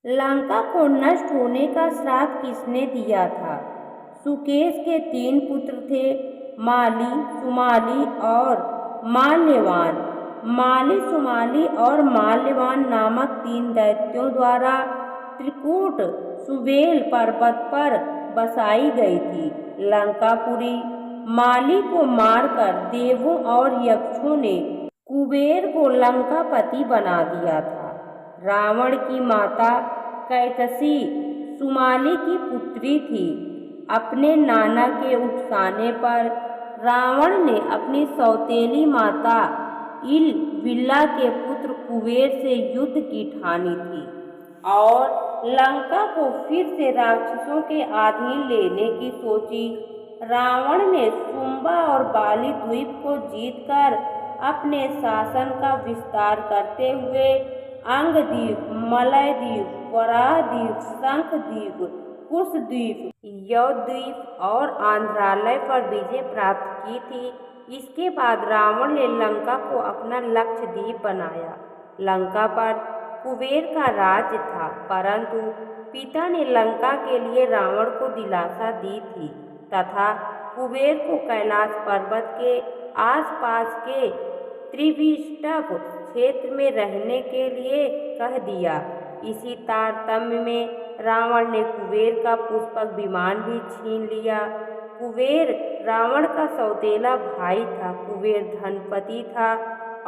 लंका को नष्ट होने का श्राप किसने दिया था? सुकेश के 3 पुत्र थे, माली, सुमाली और माल्यवान। माली, सुमाली और माल्यवान नामक 3 दैत्यों द्वारा त्रिकूट सुबेल पर्वत पर बसाई गई थी लंकापुरी। माली को मारकर देवों और यक्षों ने कुबेर को लंकापति बना दिया था। रावण की माता कैकसी सुमाली की पुत्री थी। अपने नाना के उकसाने पर रावण ने अपनी सौतेली माता इलबिल्ला के पुत्र कुबेर से युद्ध की ठानी थी और लंका को फिर से राक्षसों के अधीन लेने की सोची। रावण ने शुंबा और बाली द्वीप को जीतकर अपने शासन का विस्तार करते हुए अंगद्वीप, मलयद्वीप, वराहद्वीप, शंखद्वीप, कुशद्वीप, यवद्वीप और आंध्रालय पर विजय प्राप्त की थी। इसके बाद रावण ने लंका को अपना लक्ष्य द्वीप बनाया। लंका पर कुबेर का राज्य था, परंतु पिता ने लंका के लिए रावण को दिलासा दी थी तथा कुबेर को कैलाश पर्वत के आसपास के त्रिविष्टप क्षेत्र में रहने के लिए कह दिया। इसी तारतम्य में रावण ने कुबेर का पुष्पक विमान भी छीन लिया। कुबेर रावण का सौतेला भाई था। कुबेर धनपति था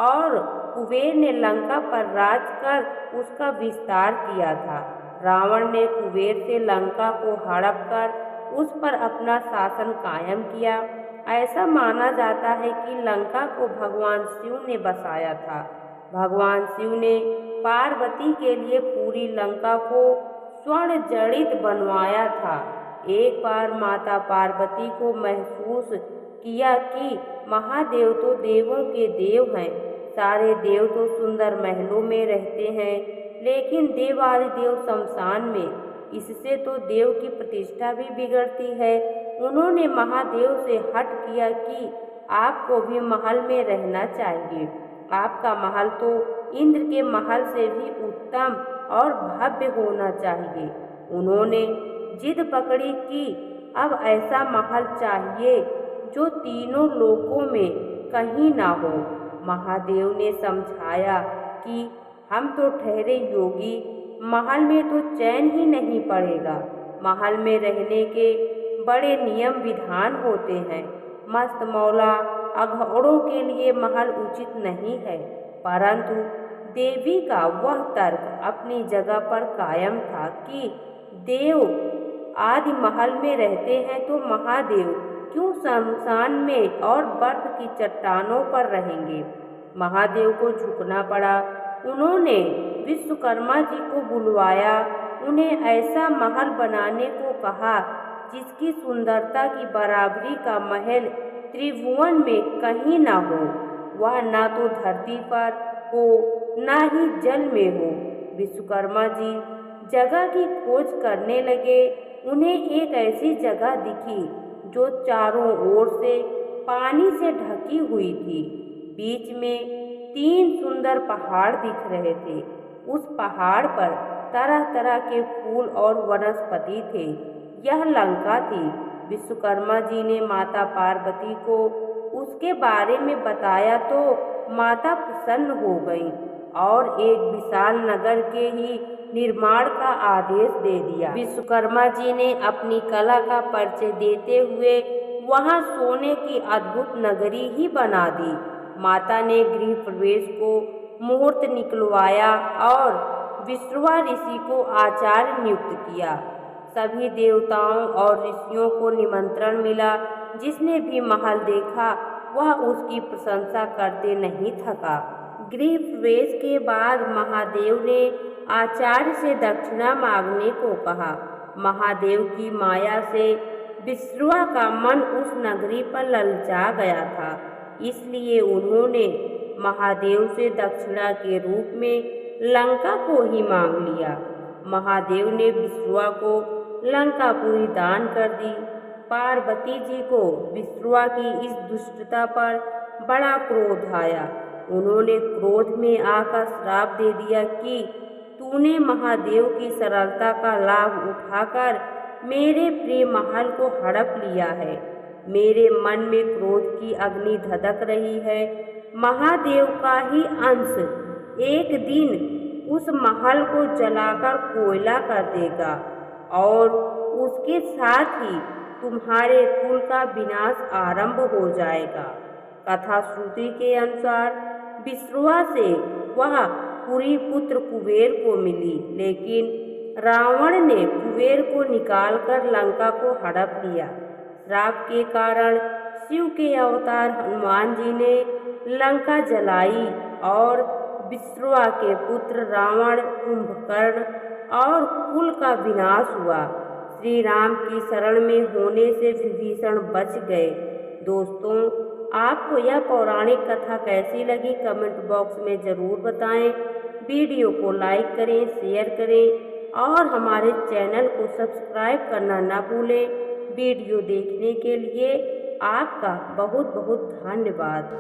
और कुबेर ने लंका पर राज कर उसका विस्तार किया था। रावण ने कुबेर से लंका को हड़प कर उस पर अपना शासन कायम किया। ऐसा माना जाता है कि लंका को भगवान शिव ने बसाया था। भगवान शिव ने पार्वती के लिए पूरी लंका को स्वर्ण जड़ित बनवाया था। एक बार माता पार्वती को महसूस किया कि महादेव तो देवों के देव हैं। सारे देव तो सुंदर महलों में रहते हैं, लेकिन देवादिदेव शमशान में। इससे तो देव की प्रतिष्ठा भी बिगड़ती है। उन्होंने महादेव से हठ किया कि आपको भी महल में रहना चाहिए। आपका महल तो इंद्र के महल से भी उत्तम और भव्य होना चाहिए। उन्होंने जिद पकड़ी कि अब ऐसा महल चाहिए जो तीनों लोकों में कहीं ना हो। महादेव ने समझाया कि हम तो ठहरे योगी, महल में तो चैन ही नहीं पड़ेगा। महल में रहने के बड़े नियम विधान होते हैं। मस्त मौला अघोड़ों के लिए महल उचित नहीं है, परंतु देवी का वह तर्क अपनी जगह पर कायम था कि देव आदि महल में रहते हैं तो महादेव क्यों शमशान में और बर्फ की चट्टानों पर रहेंगे। महादेव को झुकना पड़ा। उन्होंने विश्वकर्मा जी को बुलवाया। उन्हें ऐसा महल बनाने को कहा जिसकी सुंदरता की बराबरी का महल त्रिभुवन में कहीं ना हो। वह ना तो धरती पर हो, ना ही जल में हो। विश्वकर्मा जी जगह की खोज करने लगे। उन्हें एक ऐसी जगह दिखी जो चारों ओर से पानी से ढकी हुई थी। बीच में 3 सुंदर पहाड़ दिख रहे थे। उस पहाड़ पर तरह तरह के फूल और वनस्पति थे। यह लंका थी। विश्वकर्मा जी ने माता पार्वती को उसके बारे में बताया तो माता प्रसन्न हो गई और एक विशाल नगर के ही निर्माण का आदेश दे दिया। विश्वकर्मा जी ने अपनी कला का परिचय देते हुए वहां सोने की अद्भुत नगरी ही बना दी। माता ने गृह प्रवेश को मुहूर्त निकलवाया और विश्रवा ऋषि को आचार्य नियुक्त किया। सभी देवताओं और ऋषियों को निमंत्रण मिला। जिसने भी महल देखा वह उसकी प्रशंसा करते नहीं थका। गृह प्रवेश के बाद महादेव ने आचार्य से दक्षिणा मांगने को कहा। महादेव की माया से विश्रवा का मन उस नगरी पर ललचा गया था, इसलिए उन्होंने महादेव से दक्षिणा के रूप में लंका को ही मांग लिया। महादेव ने विश्रवा को लंकापुरी दान कर दी। पार्वती जी को विश्रवा की इस दुष्टता पर बड़ा क्रोध आया। उन्होंने क्रोध में आकर श्राप दे दिया कि तू तूने महादेव की सरलता का लाभ उठाकर मेरे प्रिय महल को हड़प लिया है। मेरे मन में क्रोध की अग्नि धधक रही है। महादेव का ही अंश एक दिन उस महल को जलाकर कोयला कर देगा और उसके साथ ही तुम्हारे कुल का विनाश आरंभ हो जाएगा। कथा श्रुति के अनुसार विश्रवा से वह पुरी पुत्र कुबेर को मिली, लेकिन रावण ने कुबेर को निकालकर लंका को हड़प लिया। श्राप के कारण शिव के अवतार हनुमान जी ने लंका जलाई और विश्रवा के पुत्र रावण, कुंभकर्ण और कुल का विनाश हुआ। श्री राम की शरण में होने से विभीषण बच गए। दोस्तों, आपको यह पौराणिक कथा कैसी लगी कमेंट बॉक्स में ज़रूर बताएं। वीडियो को लाइक करें, शेयर करें और हमारे चैनल को सब्सक्राइब करना ना भूलें। वीडियो देखने के लिए आपका बहुत बहुत धन्यवाद।